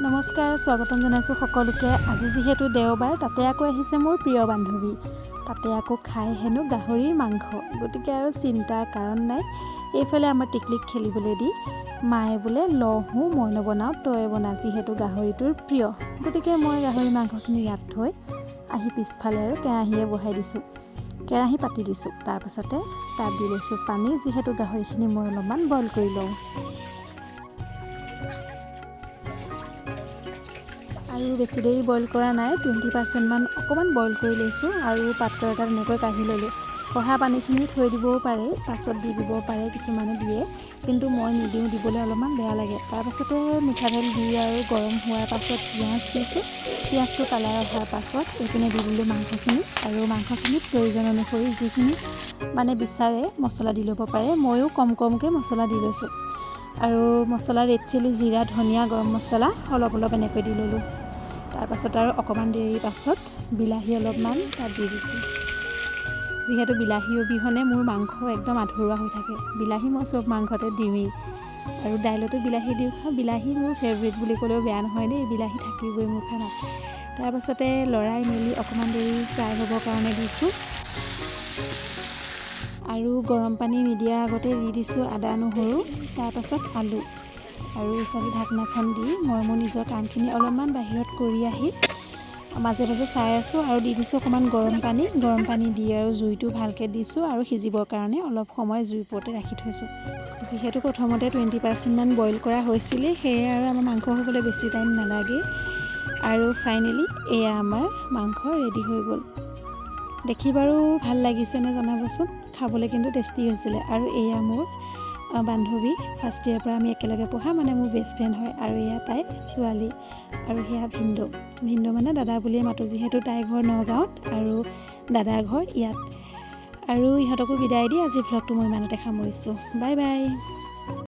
নমস্কাৰ, স্বাগতম জনাইছোঁ সকলোকে। আজি যিহেতু দেওবাৰ, তাতে আকৌ আহিছে মোৰ প্ৰিয় বান্ধৱী। তাতে আকৌ খাই হেনো গাহৰিৰ মাংস। গতিকে আৰু চিন্তাৰ কাৰণ নাই। এইফালে আমাৰ টিকলিক খেলিবলৈ দি মায়ে বোলে লহো মই নবনাওঁ, তই বনা, যিহেতু গাহৰিটোৰ প্ৰিয়। গতিকে মই গাহৰি মাংসখিনি ইয়াত থৈ আহি পিছফালে আৰু কেৰাহীয়ে বহাই দিছোঁ। কেৰাহী পাতি দিছোঁ। তাৰপাছতে তাত দি লৈছোঁ পানী, যিহেতু গাহৰিখিনি মই অলপমান বইল কৰি লওঁ। আৰু বেছি দেৰি বইল কৰা নাই, 20% মান অকণমান বইল কৰি লৈছোঁ আৰু পাত্ৰ এটা তেনেকৈ কাঢ়ি ল'লোঁ। কঢ়া পানীখিনি থৈ দিবও পাৰে, পাছত দি দিব পাৰে, কিছুমানে দিয়ে, কিন্তু মই নিদিওঁ, দিবলৈ অলপমান বেয়া লাগে। তাৰপাছতে মিঠাতেল দি আৰু গৰম হোৱাৰ পাছত পিঁয়াজ দিছোঁ। পিঁয়াজটো কালাৰ অহাৰ পাছত এইপিনে দি দিলোঁ মাংসখিনি, আৰু মাংসখিনিত প্ৰয়োজন অনুসৰি যিখিনি মানে বিচাৰে মছলা দি ল'ব পাৰে। ময়ো কমকৈ মছলা দি লৈছোঁ। আৰু মছলা ৰেড চিলি, জিৰা, ধনিয়া, গৰম মছলা অলপ এনেকৈ দি ল'লোঁ। তাৰপাছত আৰু অকণমান দেৰি পাছত বিলাহী অলপমান তাত দি দিছোঁ। যিহেতু বিলাহী অবিহনে মোৰ মাংস একদম আধৰুৱা হৈ থাকে। বিলাহী মই চব মাংসতে দিওঁৱেই, আৰু দাইলতো বিলাহী দিওঁ। বিলাহী মোৰ ফেভৰেট বুলি ক'লেও বেয়া নহয় দেই, বিলাহী থাকিবই মোৰ খানাত। তাৰপাছতে লৰাই মেলি অকণমান দেৰি ফ্ৰাই হ'বৰ কাৰণে দিছোঁ। আৰু গৰম পানী নিদিয়াৰ আগতে দি দিছোঁ আদা নহৰু, তাৰপাছত আলু। আৰু ইফালে ঢাকনাখন দি মই মোৰ নিজৰ কামখিনি অলপমান বাহিৰত কৰি আহি মাজে মাজে চাই আছোঁ, আৰু দি দিছোঁ অকণমান গৰম পানী দি আৰু জুইটো ভালকৈ দিছোঁ, আৰু সিজিবৰ কাৰণে অলপ সময় জুইৰ ওপৰতে ৰাখি থৈছোঁ। যিহেতু প্ৰথমতে 20% মান বইল কৰা হৈছিলে, সেয়ে আৰু আমাৰ মাংস হ'বলৈ বেছি টাইম নালাগে। আৰু ফাইনেলি এয়া আমাৰ মাংস ৰেডি হৈ গ'ল। দেখি বাৰু ভাল লাগিছেনে জনাবচোন। খাবলৈ কিন্তু টেষ্টি হৈছিলে। আৰু এয়া মোৰ বান্ধৱী, ফাৰ্ষ্ট ইয়েৰৰ পৰা আমি একেলগে পঢ়া, মানে মোৰ বেষ্ট ফ্ৰেণ্ড হয়। আৰু এয়া তাইৰ ছোৱালী, আৰু সেয়া ভিনদেউ মানে দাদা বুলিয়ে মাতোঁ, যিহেতু তাইৰ ঘৰ নগাঁৱত আৰু দাদাৰ ঘৰ ইয়াত। আৰু ইহঁতকো বিদায় দি আজি ভ্লগটো মই ইমানতে সামৰিছোঁ। Bye bye.